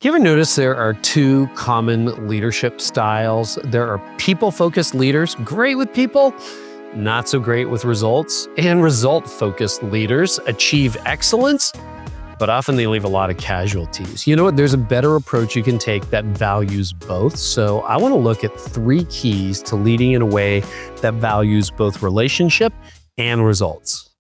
You ever notice there are two common leadership styles? There are people-focused leaders, great with people, not so great with results, and result-focused leaders achieve excellence, but often they leave a lot of casualties. You know what? There's a better approach you can take that values both. So I want to look at 3 keys to leading in a way that values both relationship and results.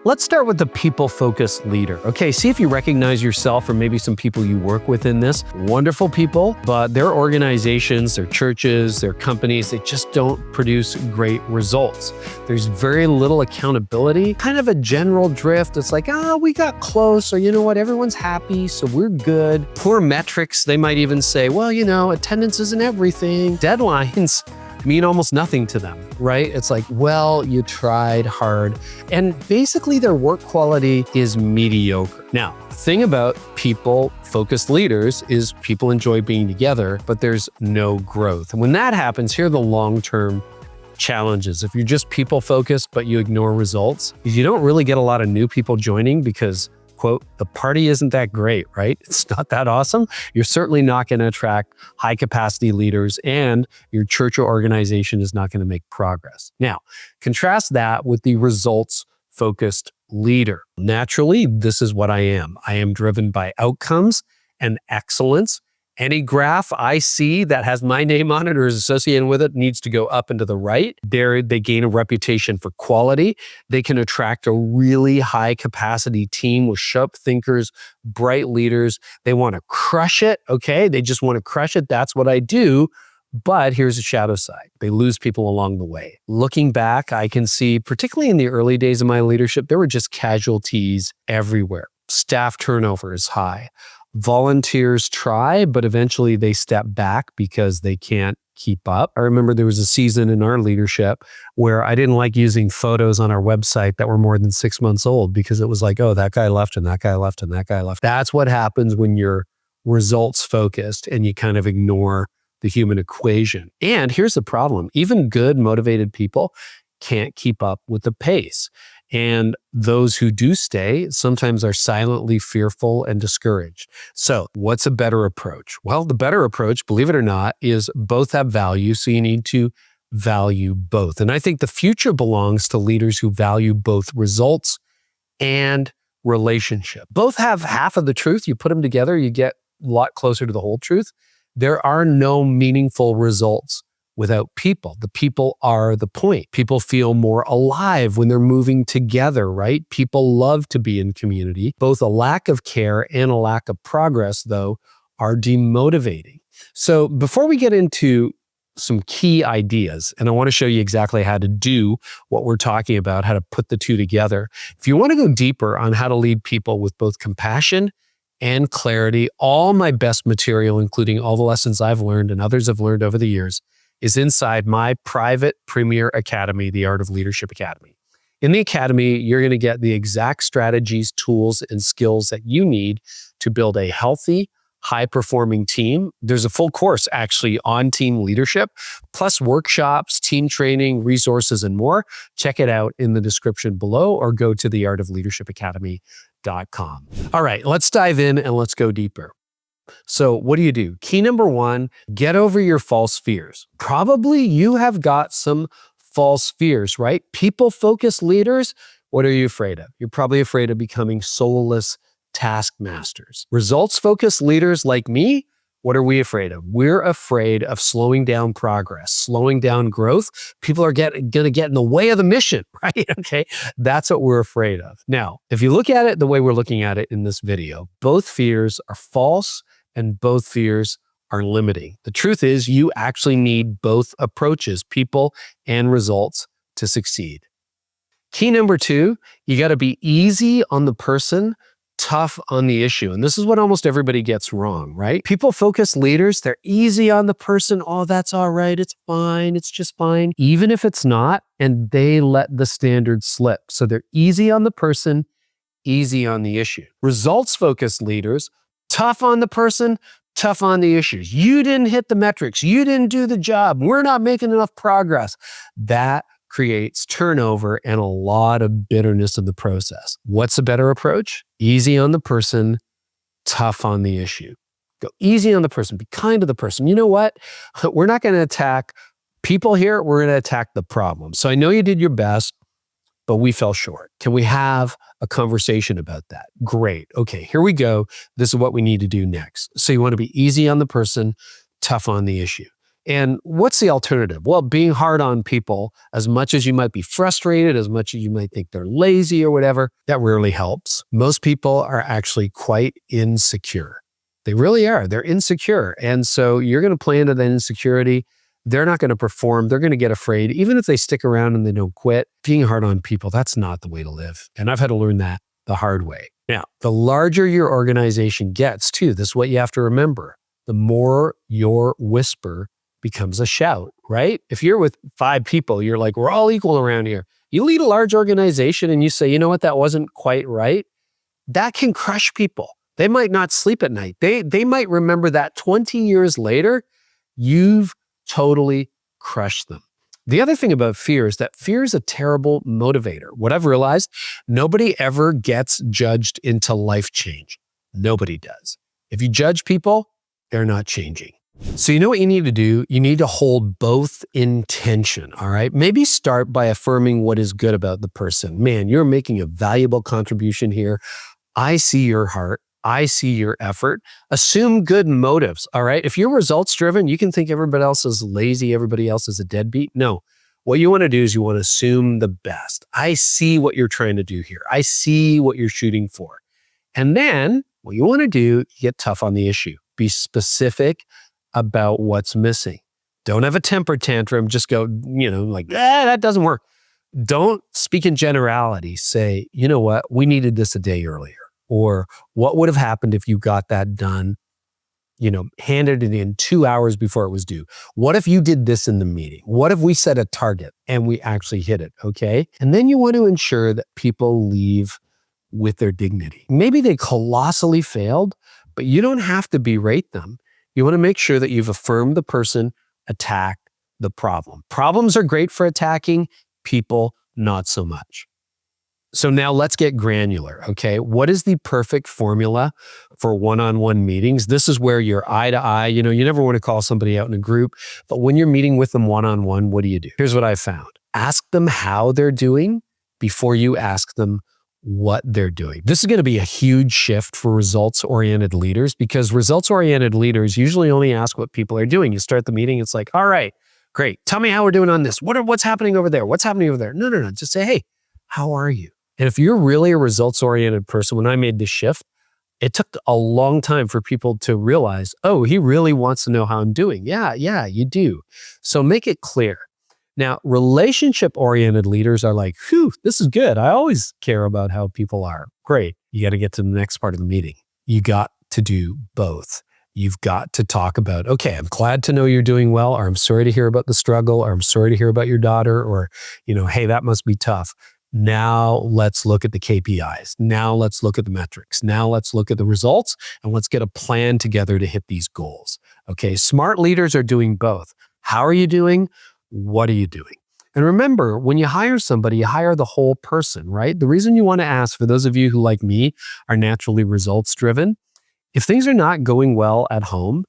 Let's start with the people-focused leader. Okay, see if you recognize yourself or maybe some people you work with in this. Wonderful people, but their organizations, their churches, their companies, they just don't produce great results. There's very little accountability, kind of a general drift. It's like, we got close, or you know what, everyone's happy, so we're good. Poor metrics, they might even say, well, you know, attendance isn't everything. Deadlines mean almost nothing to them, right? It's like, well, you tried hard. And basically their work quality is mediocre. Now, the thing about people-focused leaders is people enjoy being together, but there's no growth. And when that happens, here are the long-term challenges. If you're just people-focused, but you ignore results, you don't really get a lot of new people joining because, quote, the party isn't that great, right? It's not that awesome. You're certainly not going to attract high capacity leaders, and your church or organization is not going to make progress. Now, contrast that with the results focused leader. Naturally, this is what I am. I am driven by outcomes and excellence. Any graph I see that has my name on it or is associated with it needs to go up and to the right. They gain a reputation for quality. They can attract a really high capacity team with sharp thinkers, bright leaders. They want to crush it, okay? They just want to crush it. That's what I do. But here's the shadow side. They lose people along the way. Looking back, I can see, particularly in the early days of my leadership, there were just casualties everywhere. Staff turnover is high. Volunteers try, but eventually they step back because they can't keep up. I remember there was a season in our leadership where I didn't like using photos on our website that were more than 6 months old because it was like, oh, that guy left and that guy left and that guy left. That's what happens when you're results focused and you kind of ignore the human equation. And here's the problem. Even good, motivated people can't keep up with the pace. And those who do stay sometimes are silently fearful and discouraged. So what's a better approach? Well, the better approach, believe it or not, is both have value. So you need to value both. And I think the future belongs to leaders who value both results and relationship. Both have half of the truth. You put them together, you get a lot closer to the whole truth. There are no meaningful results without people. The people are the point. People feel more alive when they're moving together, right? People love to be in community. Both a lack of care and a lack of progress, though, are demotivating. So before we get into some key ideas, and I want to show you exactly how to do what we're talking about, how to put the two together. If you want to go deeper on how to lead people with both compassion and clarity, all my best material, including all the lessons I've learned and others have learned over the years, is inside my private premier academy, the Art of Leadership Academy. In the academy, you're going to get the exact strategies, tools, and skills that you need to build a healthy, high-performing team. There's a full course actually on team leadership, plus workshops, team training, resources, and more. Check it out in the description below or go to theartofleadershipacademy.com. All right, let's dive in and let's go deeper. So what do? Key number 1, get over your false fears. Probably you have got some false fears, right? People-focused leaders, what are you afraid of? You're probably afraid of becoming soulless taskmasters. Results-focused leaders like me, what are we afraid of? We're afraid of slowing down progress, slowing down growth. People are going to get in the way of the mission, right? Okay, that's what we're afraid of. Now, if you look at it the way we're looking at it in this video, both fears are false and both fears are limiting. The truth is you actually need both approaches, people and results, to succeed. Key number 2, you got to be easy on the person, tough on the issue. And this is what almost everybody gets wrong, right? People-focused leaders, they're easy on the person. Oh, that's all right. It's fine. It's just fine. Even if it's not, and they let the standard slip. So they're easy on the person, easy on the issue. Results-focused leaders, tough on the person, tough on the issues. You didn't hit the metrics. You didn't do the job. We're not making enough progress. That creates turnover and a lot of bitterness in the process. What's a better approach? Easy on the person, tough on the issue. Go easy on the person, be kind to the person. You know what? We're not going to attack people here. We're going to attack the problem. So I know you did your best, but we fell short. Can we have a conversation about that? Great. Okay, here we go. This is what we need to do next. So you want to be easy on the person, tough on the issue. And what's the alternative? Well, being hard on people, as much as you might be frustrated, as much as you might think they're lazy or whatever, that rarely helps. Most people are actually quite insecure. They really are. They're insecure. And so you're going to play into that insecurity. They're not going to perform. They're going to get afraid. Even if they stick around and they don't quit, being hard on people, that's not the way to live. And I've had to learn that the hard way. Now, the larger your organization gets too, this is what you have to remember. The more your whisper becomes a shout, right? If you're with 5 people, you're like, we're all equal around here. You lead a large organization and you say, you know what, that wasn't quite right. That can crush people. They might not sleep at night. They might remember that 20 years later, you've totally crushed them. The other thing about fear is that fear is a terrible motivator. What I've realized, nobody ever gets judged into life change. Nobody does. If you judge people, they're not changing. So you know what you need to do? You need to hold both in tension, all right? Maybe start by affirming what is good about the person. Man, you're making a valuable contribution here. I see your heart. I see your effort. Assume good motives, all right? If you're results driven, you can think everybody else is lazy, everybody else is a deadbeat. No, what you want to do is you want to assume the best. I see what you're trying to do here. I see what you're shooting for. And then what you want to do, get tough on the issue. Be specific about what's missing. Don't have a temper tantrum. Just go, that doesn't work. Don't speak in generality. Say, you know what, we needed this a day earlier. Or what would have happened if you got that done, handed it in 2 hours before it was due? What if you did this in the meeting? What if we set a target and we actually hit it, okay? And then you want to ensure that people leave with their dignity. Maybe they colossally failed, but you don't have to berate them. You want to make sure that you've affirmed the person, attacked the problem. Problems are great for attacking, people not so much. So now let's get granular, okay? What is the perfect formula for one-on-one meetings? This is where you're eye to eye. You never want to call somebody out in a group, but when you're meeting with them one-on-one, what do you do? Here's what I found. Ask them how they're doing before you ask them what they're doing. This is going to be a huge shift for results-oriented leaders because results-oriented leaders usually only ask what people are doing. You start the meeting, it's like, all right, great. Tell me how we're doing on this. What's happening over there? What's happening over there? No. Just say, hey, how are you? And if you're really a results-oriented person, when I made this shift, it took a long time for people to realize, oh, he really wants to know how I'm doing. Yeah, you do. So make it clear. Now, relationship-oriented leaders are like, phew, this is good. I always care about how people are. Great. You got to get to the next part of the meeting. You got to do both. You've got to talk about, okay, I'm glad to know you're doing well, or I'm sorry to hear about the struggle, or I'm sorry to hear about your daughter, or, hey, that must be tough. Now let's look at the KPIs. Now let's look at the metrics. Now let's look at the results and let's get a plan together to hit these goals. Okay, smart leaders are doing both. How are you doing? What are you doing? And remember, when you hire somebody, you hire the whole person, right? The reason you want to ask, for those of you who, like me, are naturally results driven, if things are not going well at home,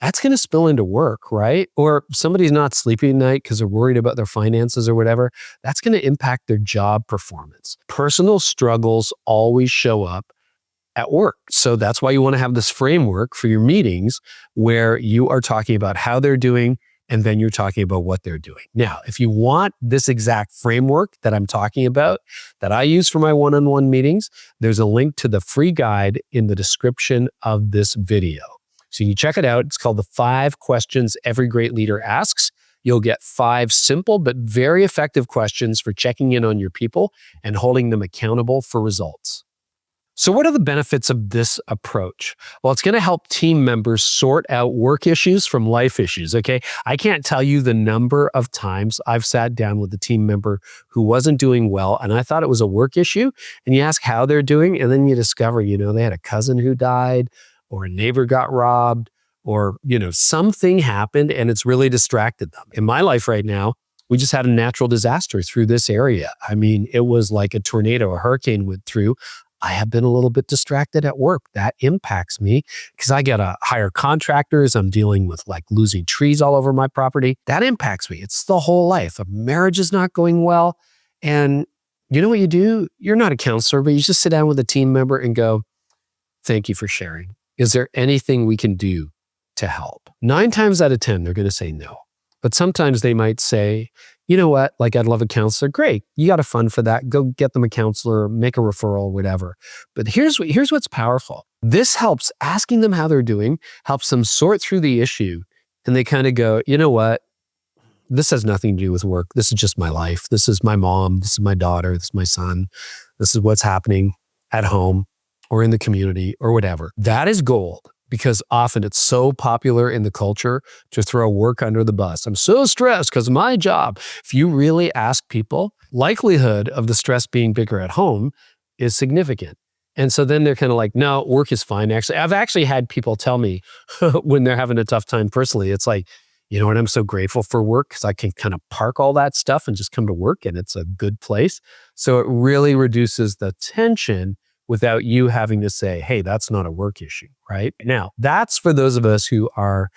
that's going to spill into work, right? Or somebody's not sleeping at night because they're worried about their finances or whatever. That's going to impact their job performance. Personal struggles always show up at work. So that's why you want to have this framework for your meetings where you are talking about how they're doing and then you're talking about what they're doing. Now, if you want this exact framework that I'm talking about, that I use for my one-on-one meetings, there's a link to the free guide in the description of this video. So you check it out. It's called the 5 Questions Every Great Leader Asks. You'll get 5 simple but very effective questions for checking in on your people and holding them accountable for results. So what are the benefits of this approach? Well, it's going to help team members sort out work issues from life issues, okay? I can't tell you the number of times I've sat down with a team member who wasn't doing well, and I thought it was a work issue, and you ask how they're doing, and then you discover, they had a cousin who died, or a neighbor got robbed, or, something happened and it's really distracted them. In my life right now, We just had a natural disaster through this area. I mean, it was like a tornado, a hurricane went through. I have been a little bit distracted at work. That impacts me because I got to hire contractors. I'm dealing with like losing trees all over my property. That impacts me. It's the whole life. A marriage is not going well. And you know what you do? You're not a counselor, but you just sit down with a team member and go, thank you for sharing. Is there anything we can do to help? 9 times out of 10, they're going to say no. But sometimes they might say, you know what, like I'd love a counselor. Great, you got a fund for that. Go get them a counselor, make a referral, whatever. But here's what's powerful. This helps, asking them how they're doing, helps them sort through the issue. And they kind of go, you know what, this has nothing to do with work. This is just my life. This is my mom. This is my daughter. This is my son. This is what's happening at home or in the community or whatever. That is gold. Because often it's so popular in the culture to throw work under the bus. I'm so stressed because of my job. If you really ask people, likelihood of the stress being bigger at home is significant. And so then they're kind of like, no, work is fine. Actually, I've actually had people tell me when they're having a tough time personally, it's like, you know what, I'm so grateful for work because I can kind of park all that stuff and just come to work and it's a good place. So it really reduces the tension without you having to say, hey, that's not a work issue, right? Now, that's for those of us who are,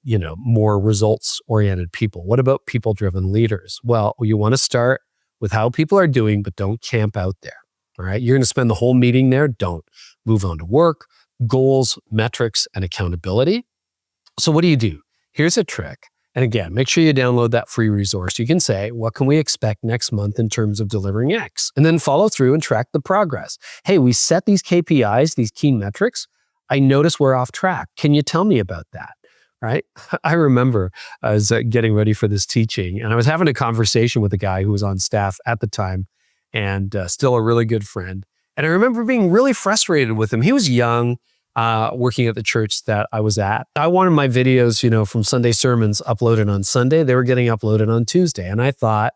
you know, more results-oriented people. What about people-driven leaders? Well, you want to start with how people are doing, but don't camp out there, all right? You're going to spend the whole meeting there. Don't. Move on to work, goals, metrics, and accountability. So what do? Here's a trick. And again, make sure you download that free resource. You can say, what can we expect next month in terms of delivering X? And then follow through and track the progress. Hey, we set these KPIs, these key metrics. I notice we're off track. Can you tell me about that? Right? I remember I was getting ready for this teaching and I was having a conversation with a guy who was on staff at the time and still a really good friend. And I remember being really frustrated with him. He was young, working at the church that I was at. I wanted my videos, you know, from Sunday sermons uploaded on Sunday. They were getting uploaded on Tuesday. And I thought,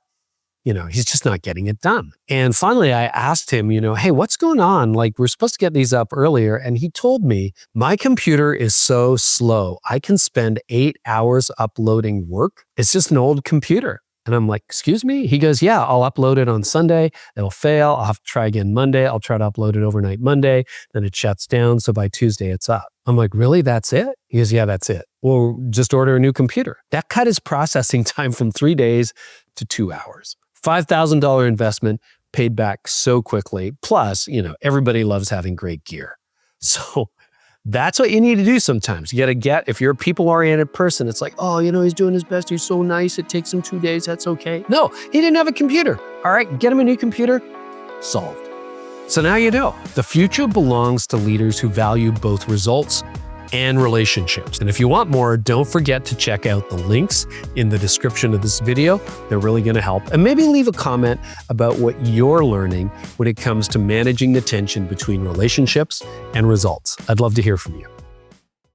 you know, he's just not getting it done. And finally, I asked him, you know, hey, what's going on? Like, we're supposed to get these up earlier. And he told me, my computer is so slow. I can spend 8 hours uploading work. It's just an old computer. And I'm like, excuse me? He goes, yeah, I'll upload it on Sunday. It'll fail. I'll have to try again Monday. I'll try to upload it overnight Monday. Then it shuts down. So by Tuesday, it's up. I'm like, really? That's it? He goes, yeah, that's it. Well, just order a new computer. That cut his processing time from 3 days to 2 hours. $5,000 investment paid back so quickly. Plus, you know, everybody loves having great gear. So that's what you need to do sometimes. You got to if you're a people-oriented person, it's like, oh, you know, he's doing his best. He's so nice. It takes him 2 days. That's okay. No, he didn't have a computer. All right, get him a new computer. Solved. So now you know, the future belongs to leaders who value both results and relationships. And if you want more, don't forget to check out the links in the description of this video. They're really going to help. And maybe leave a comment about what you're learning when it comes to managing the tension between relationships and results. I'd love to hear from you.